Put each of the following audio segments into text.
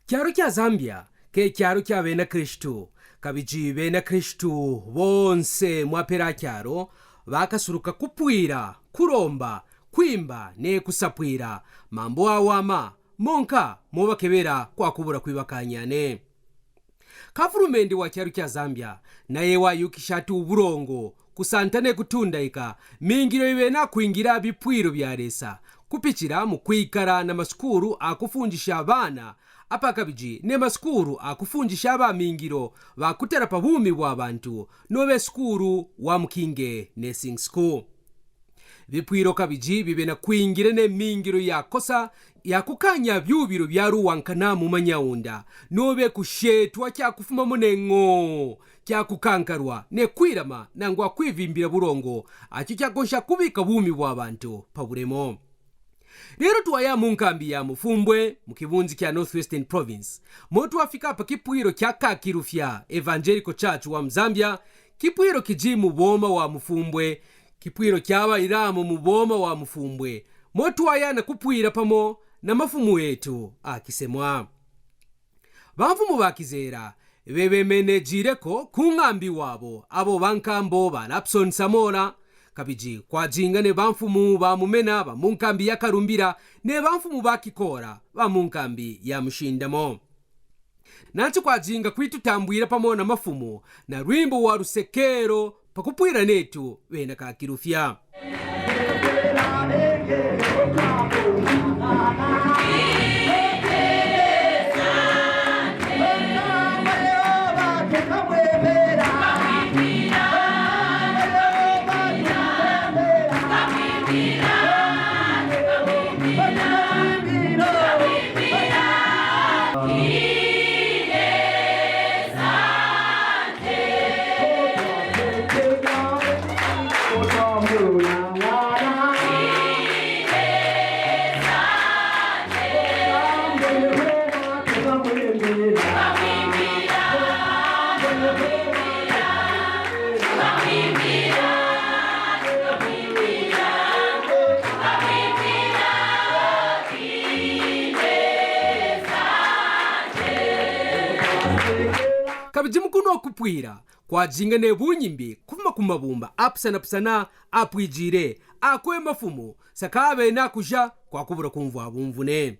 Kyaro kya Zambia ke kyaro kya bena Kristu kabiji bena Kristu bonse mwapera kyaro bakasuruka kupwira kuromba kwimba ne kusapwira mambo awama monka mubakebera kwa kubura kwibakanyane. Kafurumendi wa kyaro kya Zambia naye wayukishatu uburongo kusantane kutundaika mingiro ibena kuingira bipwiro bya lesa kupichira mu kwikara na maskuru akufunjisha abana apakabiji ne maskuru akufunjisha abamingiro bakutera pabumi bwa bantu nobe skuru wa mkinge nursing school. Bipwiro kabiji bibena kuingira ne mingiro yakosa yakukanya byubiro bya ruwankana mu manyaunda nobe kushetwa kyakufuma munengo kyakukankarwa ne kwirama nangwa kwivimbira burongo achi kyagonsha kubika bumi bwa bantu paburemo. Lero tuwaya munkambi ya Mufumbwe mukibunzi kya Northwestern Province motu afika pa kipwiro kya Kakirufya Evangelical Church wa Mzambia. Kipwiro kiji muboma wa Mufumbwe, kipwiro kyaba iramo muboma wa Mufumbwe motu ayana kupwira pamo na mafumu wetu akisemwa bavumu bakizera bebemenejireko kungambi wabo abo bankambo ba Lapson Samora kabiji kwa jinga ne bamfumu ba mumena ba munkambi ya Karumbira ne bamfumu bakikora ba munkambi ya Mushindamo. Nancho kwa jinga kwitutambwira pamona mafumu na rwimbo wa rusekero pakupwira netu bena Kakirufya. Kabiji mkuno kupwira kwa jinga ne bunyimbi kufuma kumabumba apsana apwijire akwe mafumu sakabe na kuja kwa kubura kumvwa bumvune.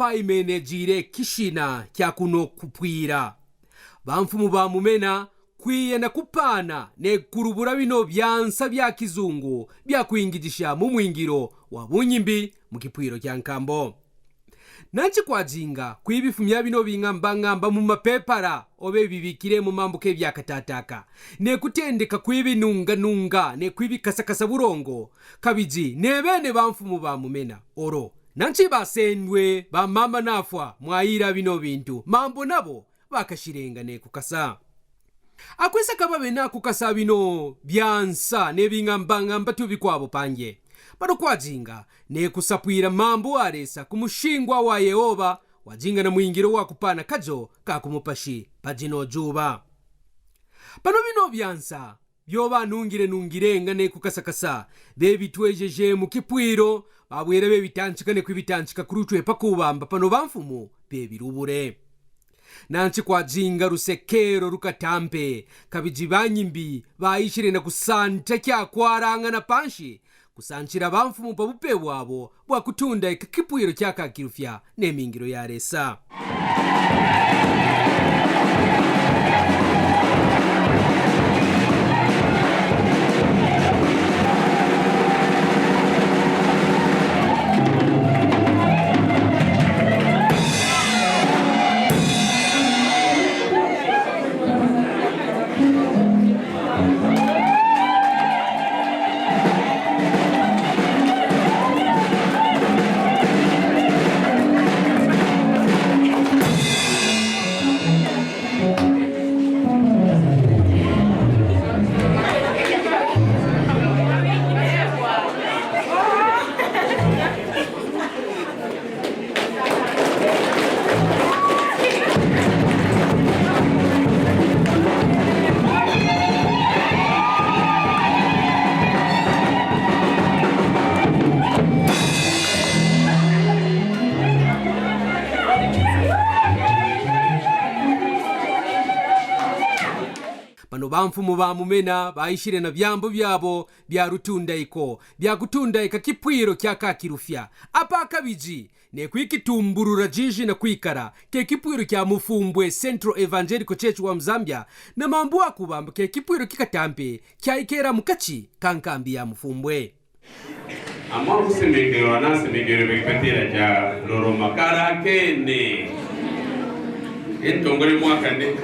popa imene jire kishina kya kuno kupwira bamfumu ba mumena kwiye na kupana ne kurubura bino byansa bya kizungu bya kuingijisha mu mwingiro wa bunyimbi mu kipwiro kya nkambo nanchi kwajinga kwibifumya bino bingamba mu mapepara obe bibikire mu mambuke bya katataka ne kutendeka kwibinunga ne kwibikasakasa burongo kabiji ne bene bamfumu ba mumena oro nanchi basendwe ba mama nafwa mwayira bino bintu mambo nabo bakashirenga ne kukasa akwesa kababe na kukasa bino byansa ne bingamba tubikwabo panje bado kwajinga ne kusapwira mambo aresa kumushingwa wa Yehova wajinga na mwingiro wa kupana kajo kakumupashi pajino juba bano bino byansa byoba nungirenga ne kukasakasa bebitwejeje mu kipwiro babwere bebitanchika ne kwibitanchika kurutwe pakubamba pano bamfumu bebirubure nanchi kwajinga rusekero rukatampe kabiji banyimbi baishire na kusanta kya kwaranga na panshi kusanchira bamfumu pa bupe bwabo bwa kutunda ikipwiro kyaka kirufya nemingiro ya resa bamfumu ba mumena baishire na byambo byabo bya rutunda iko bya kutunda ikakipwiro kyaka kirufya apa kabiji ne kwikitumburura jiji na kwikara ke kipwiro kya mufumbwe Central Evangelical Church wa Mzambia na mambo akubamba ke kipwiro kikatampe kyaikera mukachi kankambi ya mufumbwe amwa kusemegero anasemegero bekipatira ja loro makara kene entongole mwaka ne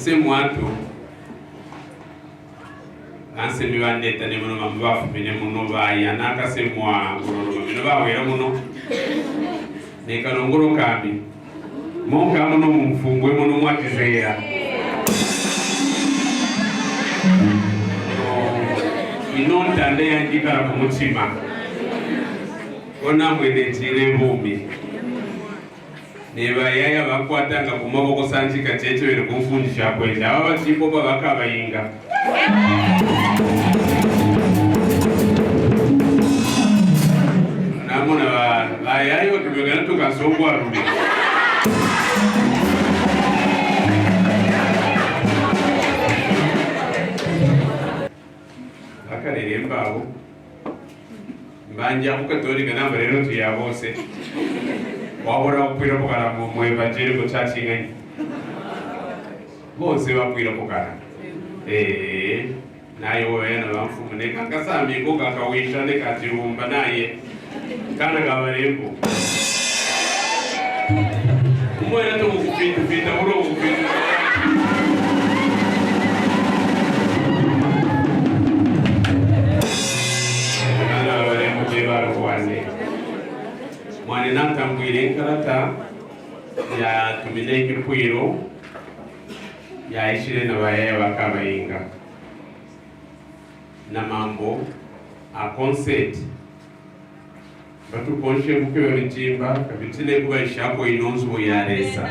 semu watu ansemi bandeta ne muno mambafu bine muno bayana kasemwa ngororo bino bawera muno ne kalongoro kambi monka muno mufungwe muno mwatizera inonda nde yanjikala ku mutima kona mwene chire bumi neba yaya bakwatanga ku maboko sanjika checho ere kumfundisha kwenda aba tipo bakabayinga namona bayayo tubegana tukasongwa rubi akarerembao mbanja kukatorika namba rero tuyabose wabona kupira pokala mu Evangelical Church ngani bose bakwira kukana naye wena bamfumune kakasami ko kakawisha ne katirumba naye kana kabarembo umwena to kupita ulo kupita kana kabarembo bebaro kwane mwane natambwire karata ya tumineke kwiro ya ishire na baye bakabayinga na mambo a concert batu konshe bukewe bitimba kabitine kuba ishako inonzo yaresa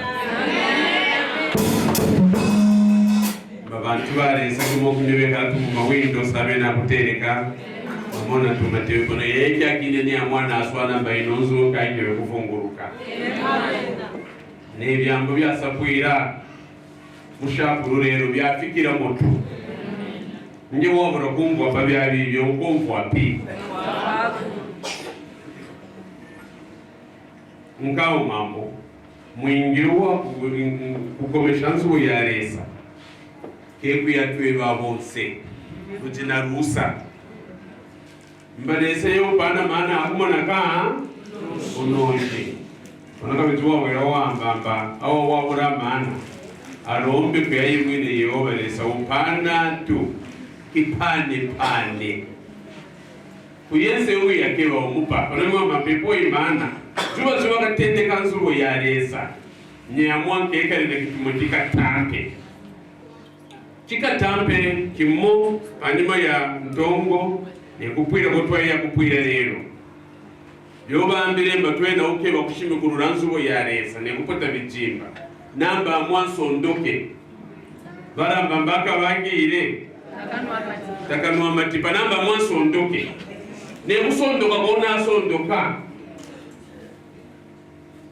babantu baresa kimo kunebeka tu mu windows sabe na kutereka amona tumatewe kono yeke akine ni amwana aswana mba inonzo kaje kufunguruka ne byambo byasapwira mushapuru rero byafikira moto nje wabura kumva babyari byo kumva pi ngao mambo mwingirwa kukomesha nzu ya resa keku yatwe babonse kutina rusa mbalese yo bana mana akumona ka unoje onaka bitwa wera wambamba awo wabura mana arombe kwa yimwine yobalesa upana tu ipane kuyense uyu yakeba umupa onemwa mapepo imana zuba katendeka nzubo yaresa nyamwa kekalile kitumotika tampe chikatampe kimo anima ya ndongo nekupwira kotwa ya kupwira lero yobambire mbatwena ukeba kushimikurura nzubo yaresa nekupota bijimba namba mwanso ndoke baramba mbaka bagire takanwa matipa namba mwanso ndoke ne musondoka kona sondoka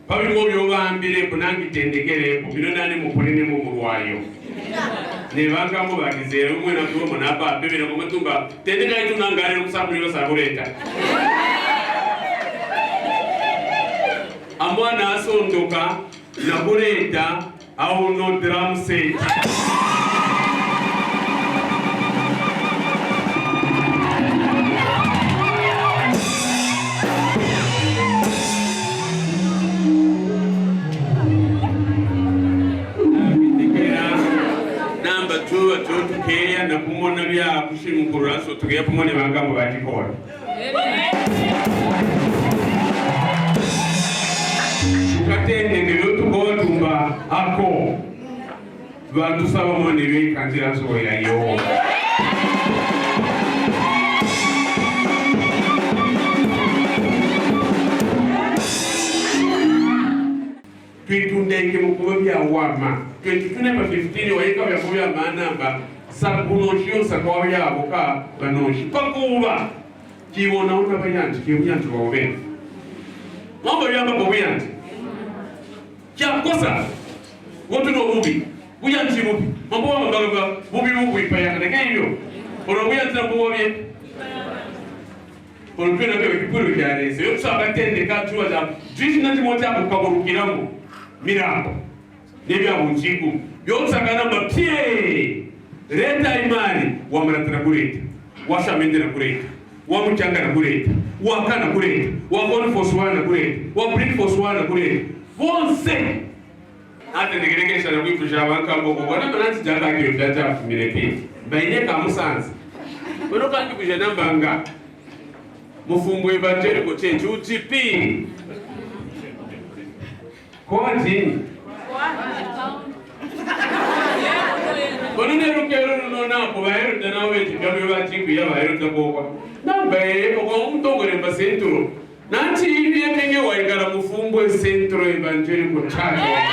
pabimo byobambire kunangi tendekere bino nane mukolene mu mulwayo ne bakambo bagizera umwe na kuba monapa bebera ko matumba tendeka itu nangare kusabuliro sabureta amwana asondoka na kureta au no drum set tukeya na kumona bya kushimukura so tukeya kumone bangambo batikora tukatende ngelo tukotumba ako bantu saba mone be kanzira so ya yo twitundenge mukuba bya wama 2015 waika bya kuya manamba sabunoshio sakwa ya boka banoshi pakuba kiwona una bayanti kibuyanti bawe mambo yamba bayanti kya kosa wotu no ubi buyanti bubi mambo wamba bubi bubi paya kana kayo ono buyanti na bubi ono twena kwa kipuru kya rese yo sabatende ka tuwa za jishina timota bukaburukiramo mirambo nebya bunjiku yonsakana mapie reta imani wa maratana kureta wa shamendera kureta wa mchangana kureta wa kana kureta wa konfoswana kureta wa brikfoswana kureta bonse ate ngerekesha na kwifusha banka mboko wana mananti jaka kyo fyacha mireke baine ka musanze bono kanki kuje nambanga mufumbo evangelical church UTP Kwati Bonune rukero no na ko bayero dana wechi gabe bati kuya bayero tabokwa nambaye ko mutongore mba centro nanti ibi emenge waigara mufumbo centro evangelical church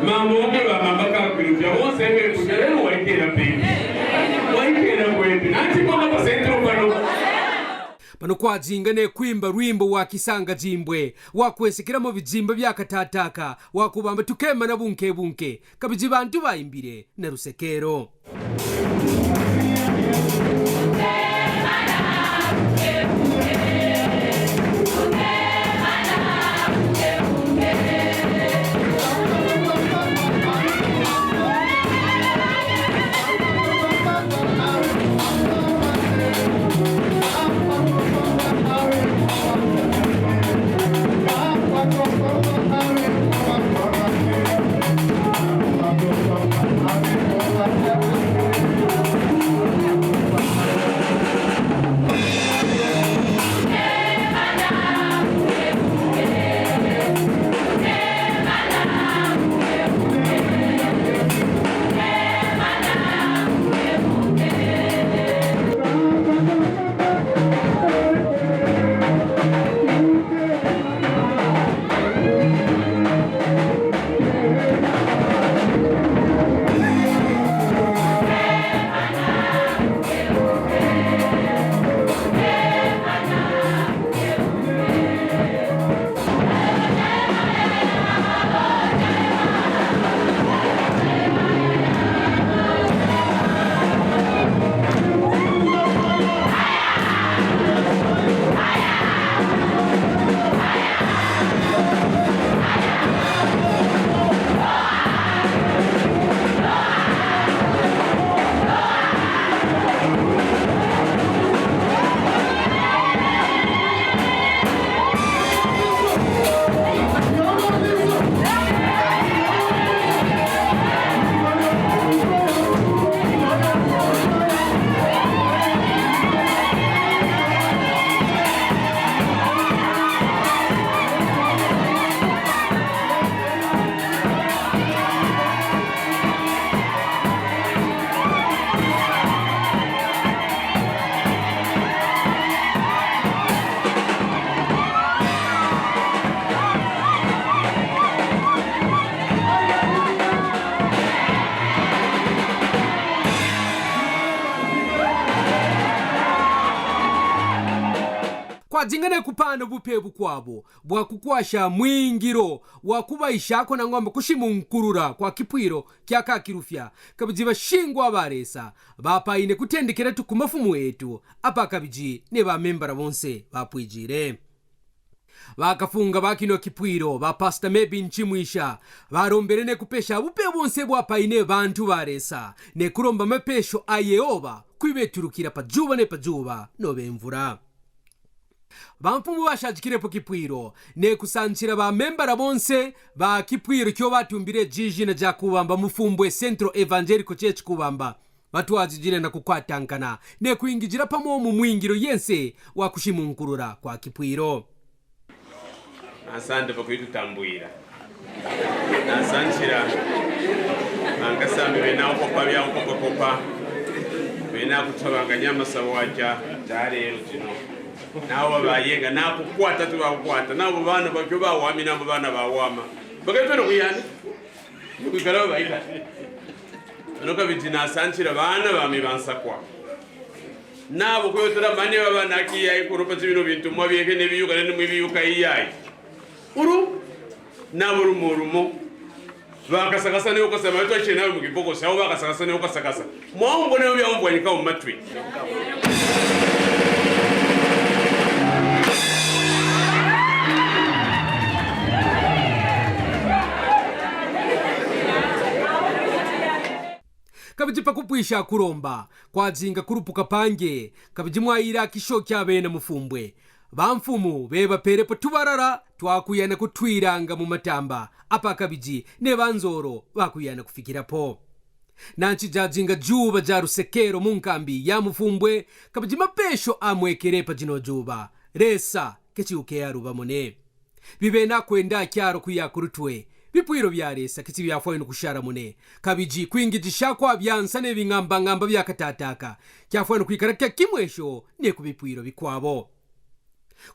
Mamonge ba mambaka kwirupya wose we kujalero waikera pe waikera kwepi nanti kwa centro pano kwazinga ne kwimba rwimbo wa kisanga jimbwe wakwesekiramo bizimba byakatataka wakubamba tukemana bunke bunke kabiji bantu bayimbire na rusekero. kwadzingane kupana bupebu kwabo bwakukwasha mwingiro wakubaishako na ng'ombe kushimunkurura kwa kipwiro kya kakirufya kabiji bashingwa baresa bapaine kutendekera tukumafumu etu apa kabiji ne bamembara bonse bapwijire bakafunga bakino kipwiro bapasta mebi nchimwisha barombere ne kupesha bupe bonse bwapaine bantu baresa ne kuromba mapesho ayeoba kwibeturukira pajuba ne pajuba no bemvura bamfumu bashajikirepo kipwiro ne kusanchira bamembara bonse ba kipwiro kyo batumbire jiji na jakubamba mufumbwe Central Evangelical Church kubamba batwajijire na kukwatankana ne kuingijira pamo mu mwingiro yense wa kushimunkurura kwa kipwiro. Asante kwa kututambwira nasanchira angasambe bena ukopa bya ukopa bena kutabanganya amasabo wacha dare rutino nawo bayenga nakukwata tubakwata nabo bana bakyo bawami nabo bana bawama bakatero kuyani kwikala bayika noka bitina sanchira bana bami bansakwa nabo kwetora mane baba nakiya ikurupa zibino bintu mwabiyeke nebiyuka ne mwibiyuka iyayi uru nabo rumo bakasakasa ne ukasema wetu achena mu kiboko sawo bakasakasa ne ukasakasa mwongo ne byambwa nika mu matwi kabiji pakupwisha kuromba kwazinga kurupuka pange kabiji mwayira kisho kyabene mufumbwe bamfumu beba perepo tubarara twakuyana kutwiranga mu matamba apa kabiji ne banzoro bakuyana kufikirapo nanchi jazinga juba ja rusekero mu nkambi ya mufumbwe kabiji mapesho amwekerepa jino juba resa kechiuke ya rubamone bibena kwenda kyaro kuyakurutwe bipwiro byaresa kiti byafwaye no kushara mune kabiji kwingijisha kwa byansa ne bingamba byakatataka kyafwaye no kwikaraka kimwesho ne kubipwiro bikwabo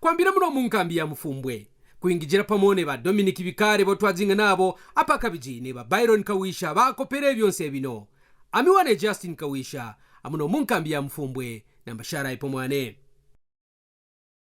kwambira muno mu nkambi ya mufumbwe kwingijira pamone ba Dominic Bikare botwazinga nabo apa kabiji ne ba Byron Kawisha bakopere byonse bino amiwane Justin Kawisha amuno mu nkambi ya mufumbwe na mbashara ipomwane.